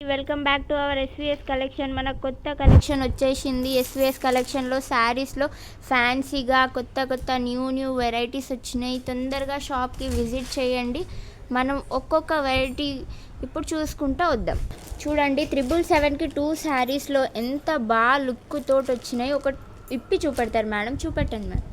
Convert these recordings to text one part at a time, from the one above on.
Welcome back to our SVS collection. మన కొత్త collection వచ్చేసింది. ఎస్విఎస్ కలెక్షన్లో శారీస్లో ఫ్యాన్సీగా కొత్త న్యూ వెరైటీస్ వచ్చినాయి. తొందరగా షాప్కి విజిట్ చేయండి. మనం ఒక్కొక్క వెరైటీ ఇప్పుడు చూసుకుంటూ వద్దాం. చూడండి 777కి 2 శారీస్లో ఎంత బాగా లుక్ తోటి వచ్చినాయి. ఒక ఇప్పి చూపెడతారు మేడం, చూపెట్టండి మేడం.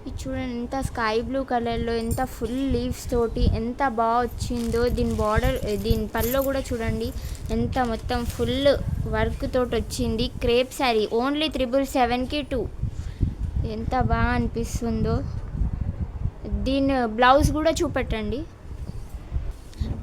ఇది చూడండి ఎంత స్కై బ్లూ కలర్లో ఎంత ఫుల్ లీవ్స్ తోటి ఎంత బాగా వచ్చిందో. దీని బార్డర్, దీని పల్లో కూడా చూడండి ఎంత మొత్తం ఫుల్ వర్క్ తోటి వచ్చింది. క్రేప్ శారీ ఓన్లీ 777కి 2 ఎంత బాగా అనిపిస్తుందో. దీని బ్లౌజ్ కూడా చూపెట్టండి.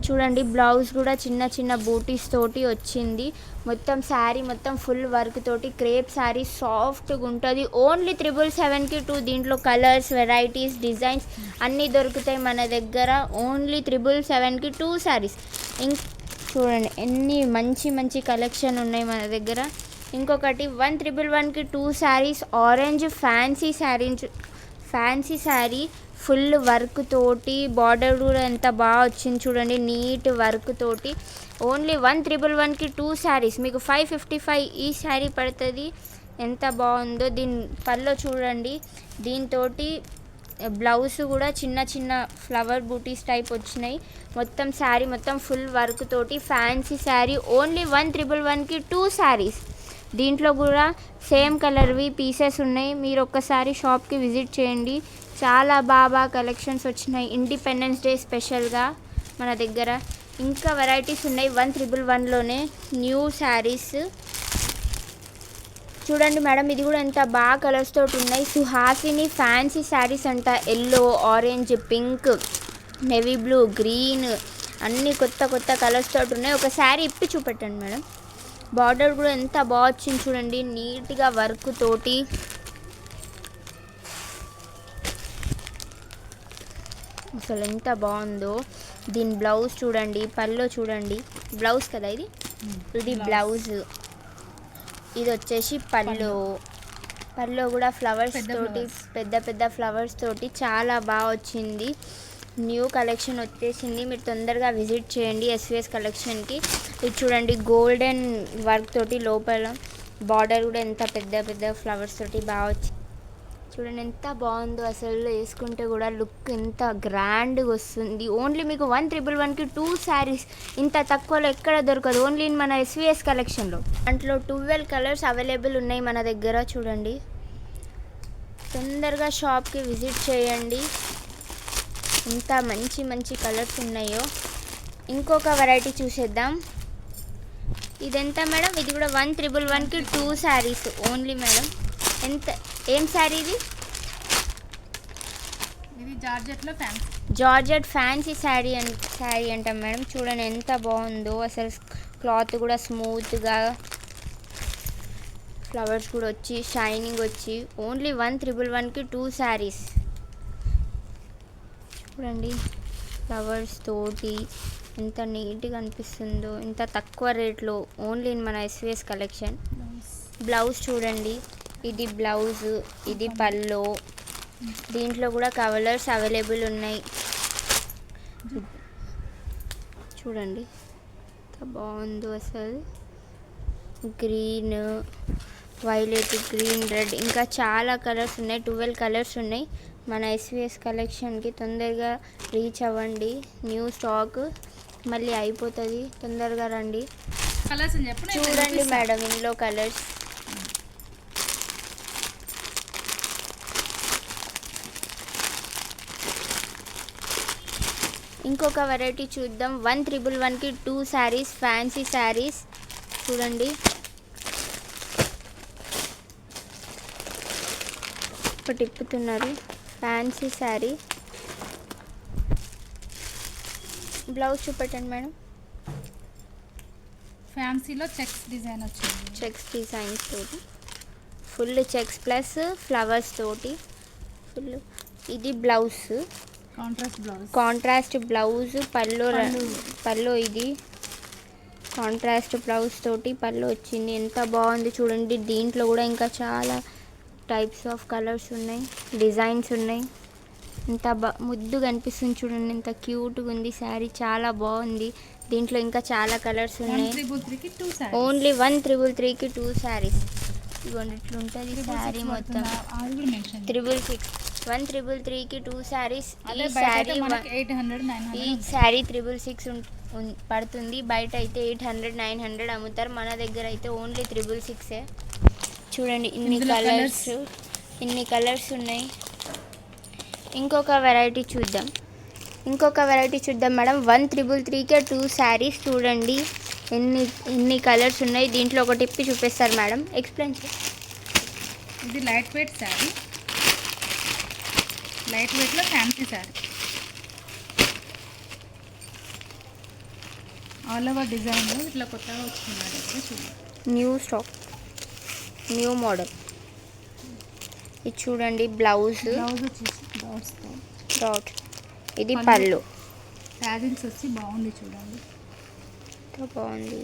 చూడండి బ్లౌజ్ కూడా చిన్న బూటీస్ తోటి వచ్చింది. మొత్తం శారీ మొత్తం ఫుల్ వర్క్ తోటి క్రేప్ శారీ సాఫ్ట్గా ఉంటుంది. ఓన్లీ 777కి 2. దీంట్లో కలర్స్, వెరైటీస్, డిజైన్స్ అన్నీ దొరుకుతాయి మన దగ్గర. ఓన్లీ 777కి 2 శారీస్. చూడండి ఎన్ని మంచి కలెక్షన్ ఉన్నాయి మన దగ్గర. ఇంకొకటి 1111కి 2 saris orange fancy sari full work తోటి. బార్డర్ కూడా ఎంత బాగా వచ్చింది చూడండి, నీట్ వర్క్ తోటి. ఓన్లీ 1111కి 2 శారీస్. మీకు 555 ఈ శారీ పడుతుంది. ఎంత బాగుందో. దీని పల్లో చూడండి, దీంతో బ్లౌజ్ కూడా చిన్న ఫ్లవర్ బూటీస్ టైప్ వచ్చినాయి. మొత్తం శారీ మొత్తం ఫుల్ వర్క్ తోటి ఫ్యాన్సీ శారీ. ఓన్లీ 1111కి 2 శారీస్. దీంట్లో కూడా సేమ్ కలర్వి పీసెస్ ఉన్నాయి. మీరు ఒక్కసారి షాప్కి విజిట్ చేయండి. చాలా బాగా కలెక్షన్స్ వచ్చినాయి ఇండిపెండెన్స్ డే స్పెషల్గా మన దగ్గర. ఇంకా వెరైటీస్ ఉన్నాయి 1111లోనే న్యూ శారీస్. చూడండి మేడం, ఇది కూడా ఎంత బాగా కలర్స్ తోటి ఉన్నాయి. సుహాసిని ఫ్యాన్సీ శారీస్ అంట. Yellow, orange, pink, navy blue, green అన్నీ కొత్త కలర్స్ తోటి ఉన్నాయి. ఒక శారీ ఇప్పి చూపెట్టండి మేడం. బార్డర్ కూడా ఎంత బాగా వచ్చింది చూడండి, నీట్గా వర్క్ తోటి. అసలు ఎంత బాగుందో. దీని బ్లౌజ్ చూడండి, పల్లో చూడండి. బ్లౌజ్ కదా ఇది బ్లౌజ్. ఇది వచ్చేసి పల్లో కూడా ఫ్లవర్స్ తోటి, పెద్ద ఫ్లవర్స్ తోటి చాలా బాగా వచ్చింది. న్యూ కలెక్షన్ వచ్చేసింది. మీరు తొందరగా విజిట్ చేయండి ఎస్విఎస్ కలెక్షన్కి. ఇది చూడండి గోల్డెన్ వర్క్ తోటి లోపల బార్డర్ కూడా ఎంత పెద్ద ఫ్లవర్స్ తోటి బాగా వచ్చింది. చూడండి ఎంత బాగుందో. అసలు వేసుకుంటే కూడా లుక్ ఎంత గ్రాండ్గా వస్తుంది. ఓన్లీ మీకు 1111కి 2 శారీస్. ఇంత తక్కువలో ఎక్కడ దొరకదు, ఓన్లీ మన ఎస్విఎస్ కలెక్షన్లో. దాంట్లో 12 కలర్స్ అవైలబుల్ ఉన్నాయి మన దగ్గర. చూడండి తొందరగా షాప్కి విజిట్ చేయండి. ఎంత మంచి కలర్స్ ఉన్నాయో. ఇంకొక వెరైటీ చూసేద్దాం. ఇదెంత మేడం? ఇది కూడా 1111కి 2 శారీస్ ఓన్లీ మేడం. ఏం శారీ ఇది? జార్జెట్ ఫ్యాన్సీ శారీ అంటాం మేడం. చూడండి ఎంత బాగుందో. అసలు క్లాత్ కూడా స్మూత్గా, ఫ్లవర్స్ కూడా వచ్చి షైనింగ్ వచ్చి. ఓన్లీ 1111కి 2 శారీస్. చూడండి ఫ్లవర్స్ తోటి ఎంత నీట్గా అనిపిస్తుందో. ఇంత తక్కువ రేట్లో ఓన్లీ మన ఎస్విఎస్ కలెక్షన్. బ్లౌజ్ చూడండి, ఇది బ్లౌజ్, ఇది పల్లో. దీంట్లో కూడా కలర్స్ అవైలబుల్ ఉన్నాయి. చూడండి ఎంత బాగుందో. అసలు గ్రీన్, వైలెట్, గ్రీన్, రెడ్ ఇంకా చాలా కలర్స్ ఉన్నాయి. 12 కలర్స్ ఉన్నాయి మన ఎస్విఎస్ కలెక్షన్కి. తొందరగా రీచ్ అవ్వండి. న్యూ స్టాక్ మళ్ళీ అయిపోతుంది. తొందరగా రండి. చూడండి మేడం ఇందులో కలర్స్. ఇంకొక వెరైటీ చూద్దాం. 1111కి 2 శారీస్ ఫ్యాన్సీ శారీస్. చూడండి ఇప్పుడు తిప్పుతున్నారు. ఫ్యాన్సీ శారీ. బ్లౌజ్ చూపెట్టండి మేడం. ఫ్యాన్సీలో చెక్స్ డిజైన్ వచ్చింది. చెక్స్ డిజైన్స్ తోటి ఫుల్ చెక్స్ ప్లస్ ఫ్లవర్స్ తోటి ఫుల్. ఇది బ్లౌజ్, కాంట్రాస్ట్ బ్లౌజ్. పల్లో ఇది కాంట్రాస్ట్ బ్లౌజ్ తోటి పల్లో వచ్చింది. ఎంత బాగుంది చూడండి. దీంట్లో కూడా ఇంకా చాలా టైప్స్ ఆఫ్ కలర్స్ ఉన్నాయి, డిజైన్స్ ఉన్నాయి. ఎంత ముద్దుగా అనిపిస్తుంది చూడండి, ఎంత క్యూట్గా ఉంది శారీ, చాలా బాగుంది. దీంట్లో ఇంకా చాలా కలర్స్ ఉన్నాయి. 1,333కి 2 సారీస్. ఓన్లీ 1,333కి 2 శారీస్. ఇదిగోండి ఇట్లుంటుంది శారీ 666 మొత్తం. పడుతుందా? అది కూడా మెన్షన్ 666 1,333కి 2 శారీస్. అదే ఈ బయట శారీ అయితే మనకి 800 ఈ 900 శారీ 666 పడుతుంది. బయట అయితే 800 900 అమ్ముతారు. మన దగ్గర అయితే ఓన్లీ 666. చూడండి ఇన్ని ఇందులో కలర్స్ ఉన్నాయి. ఇంకొక వెరైటీ చూద్దాం మేడం. 1,333కే 2 శారీస్. చూడండి ఎన్ని కలర్స్ ఉన్నాయి. దీంట్లో ఒక టిప్పి చూపిస్తారు మేడం, ఎక్స్ప్లెయిన్ చేయండి. ఇది లైట్ వెయిట్ శారీ, లైట్ వెయిట్లో ఫ్యాన్సీ శారీ. ఆల్ ఓవర్ డిజైన్లో ఇట్లా కొత్తగా వచ్చింది చూడండి. New stock, new model. ఇది చూడండి బ్లౌజ్ వచ్చేసి డాట్. ఇది పళ్ళు. ట్యాజిల్స్ వచ్చి బాగుంది చూడండి. ఎంత బాగుంది.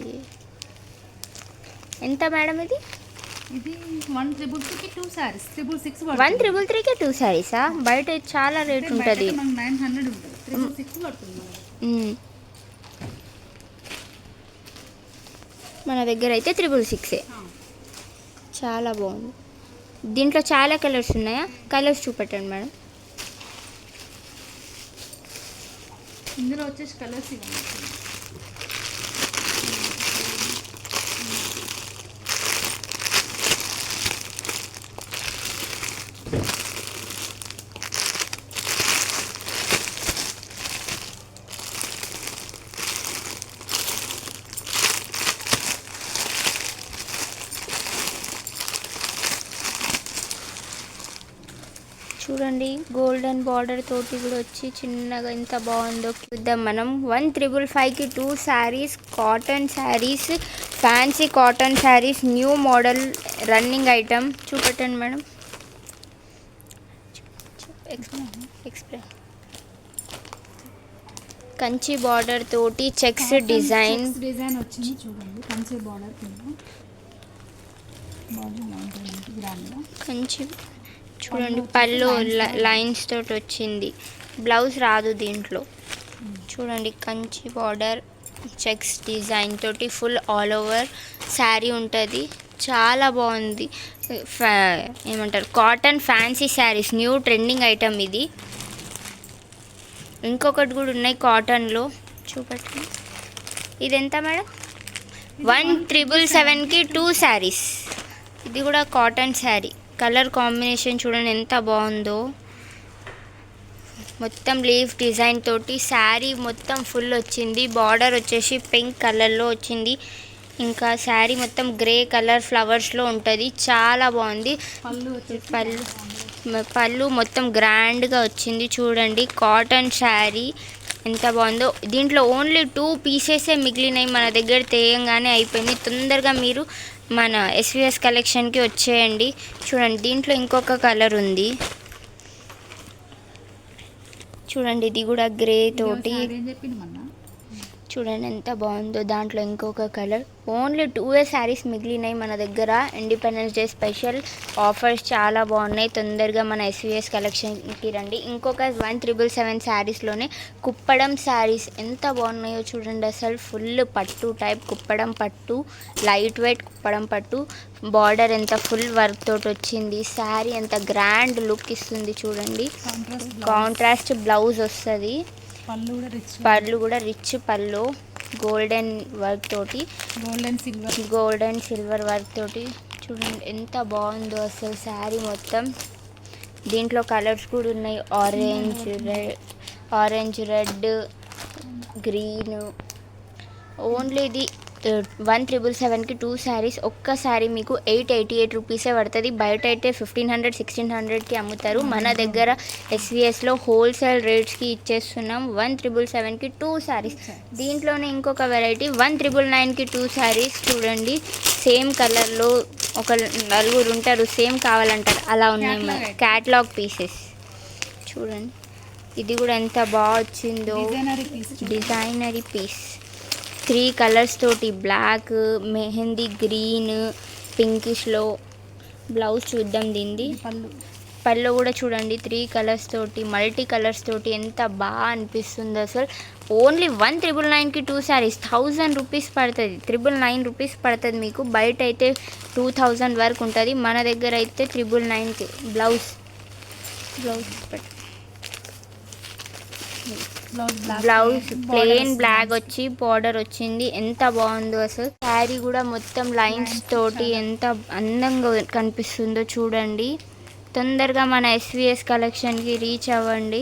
ఎంత మేడం ఇది? ఇది 1,333కి 2 సారీస్. 666 1,333కే 2 శారీసా? బయట ఇది చాలా రేట్ ఉంటుంది. 900 ఉంటుంది. 666 పడుతుంది మనకి. మన దగ్గర అయితే 666. చాలా బాగుంది. దీంట్లో చాలా కలర్స్ ఉన్నాయా? కలర్స్ చూపెట్టండి మేడం. ఇందులో వచ్చేసి కలర్స్ ఇవ్వండి. చూడండి గోల్డెన్ బార్డర్ తోటి కూడా వచ్చి చిన్నగా ఎంత బాగుందో చూద్దాం మనం. 1,355కి 2 saris, cotton saris, fancy cotton saris, new model running item. చూపెట్టండి మేడం, ఎక్స్ప్లెయిన్. కంచి బార్డర్ తోటి చెక్స్ డిజైన్ వచ్చింది చూడండి. కంచి బార్డర్ కంచి చూడండి. పళ్ళు లైన్స్ తోటి వచ్చింది. బ్లౌజ్ రాదు దీంట్లో. చూడండి కంచి బార్డర్ చెక్స్ డిజైన్ తోటి ఫుల్ ఆల్ ఓవర్ శారీ ఉంటుంది. చాలా బాగుంది. ఏమంటారు, cotton fancy saris, new trending item ఇది. ఇంకొకటి కూడా ఉన్నాయి కాటన్లో, చూపెట్టండి. ఇది ఎంత మేడం? 1,777కి 2 శారీస్. ఇది కూడా కాటన్ శారీ. కలర్ కాంబినేషన్ చూడండి ఎంత బాగుందో. మొత్తం లీఫ్ డిజైన్ తోటి శారీ మొత్తం ఫుల్ వచ్చింది. బార్డర్ వచ్చేసి పింక్ కలర్లో వచ్చింది. ఇంకా శారీ మొత్తం గ్రే కలర్ ఫ్లవర్స్లో ఉంటుంది. చాలా బాగుంది. పళ్ళు మొత్తం గ్రాండ్గా వచ్చింది. చూడండి కాటన్ శారీ ఎంత బాగుందో. దీంట్లో ఓన్లీ 2 పీసెసే మిగిలినాయి. మన దగ్గర తేయంగానే అయిపోయింది. తొందరగా మీరు మన ఎస్విఎస్ కలెక్షన్కి వచ్చేయండి. చూడండి దీంట్లో ఇంకొక కలర్ ఉంది. చూడండి ఇది కూడా గ్రే తోటి. చూడండి ఎంత బాగుందో. దాంట్లో ఇంకొక కలర్. ఓన్లీ 2 శారీస్ మిగిలినాయి మన దగ్గర. ఇండిపెండెన్స్ డే స్పెషల్ ఆఫర్స్ చాలా బాగున్నాయి. తొందరగా మన ఎస్విఎస్ కలెక్షన్కి రండి. ఇంకొక 1,777 శారీస్లోనే కుప్పడం శారీస్ ఎంత బాగున్నాయో చూడండి. అసలు ఫుల్ పట్టు టైప్ కుప్పడం పట్టు, లైట్ వెయిట్ కుప్పడం పట్టు. బార్డర్ ఎంత ఫుల్ వర్క్ తోటి వచ్చింది. శారీ ఎంత గ్రాండ్ లుక్ ఇస్తుంది చూడండి. కాంట్రాస్ట్ బ్లౌజ్ వస్తుంది. పళ్ళు కూడా రిచ్ పళ్ళు, గోల్డెన్ వర్క్ తోటి, గోల్డెన్ సిల్వర్ వర్క్ తోటి. చూడండి ఎంత బాగుందో అసలు శారీ మొత్తం. దీంట్లో కలర్స్ కూడా ఉన్నాయి. Orange, red, green. ఓన్లీ ఇది 1,777కి 2 శారీస్. ఒక్క శారీ మీకు 888 రూపీసే పడుతుంది. బయట అయితే 1,500 1,600కి అమ్ముతారు. మన దగ్గర ఎస్విఎస్లో హోల్సేల్ రేట్స్కి ఇచ్చేస్తున్నాం. 1,777కి 2 శారీస్. దీంట్లోనే ఇంకొక వెరైటీ 1,999కి 2 శారీస్. చూడండి సేమ్ కలర్లో ఒక 4 ఉంటారు, సేమ్ కావాలంటారు, అలా ఉన్నాయి క్యాటలాగ్ పీసెస్. చూడండి ఇది కూడా ఎంత బాగా వచ్చిందో. డిజైనరీ పీస్ 3 కలర్స్ తోటి, బ్లాక్, మెహందీ గ్రీన్, పింకిష్లో. బ్లౌజ్ చూద్దాం దీనిది. పళ్ళు కూడా చూడండి 3 కలర్స్ తోటి మల్టీ కలర్స్ తోటి ఎంత బాగా అనిపిస్తుందో అసలు. ఓన్లీ 1,999కి 2 శారీస్ 1000 రూపీస్ పడుతుంది, 999 రూపీస్ పడుతుంది మీకు. బయట అయితే 2000 వరకు ఉంటుంది, మన దగ్గర అయితే 999కి. బ్లౌజ్ బ్లౌజ్ ప్లెయిన్ బ్లాక్ వచ్చి బార్డర్ వచ్చింది, ఎంత బాగుందో అసలు. శారీ కూడా మొత్తం లైన్స్ తోటి ఎంత అందంగా కనిపిస్తుందో చూడండి. తొందరగా మన ఎస్విఎస్ కలెక్షన్కి రీచ్ అవ్వండి.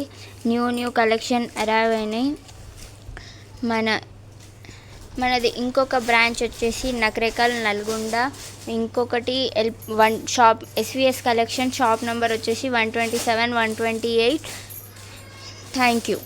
న్యూ కలెక్షన్ అరైవ్ అయినాయి. మనది ఇంకొక బ్రాంచ్ వచ్చేసి నకరేకల్ నల్గొండ, ఇంకొకటి shop SVS collection shop number వచ్చేసి 127, 128. Thank you.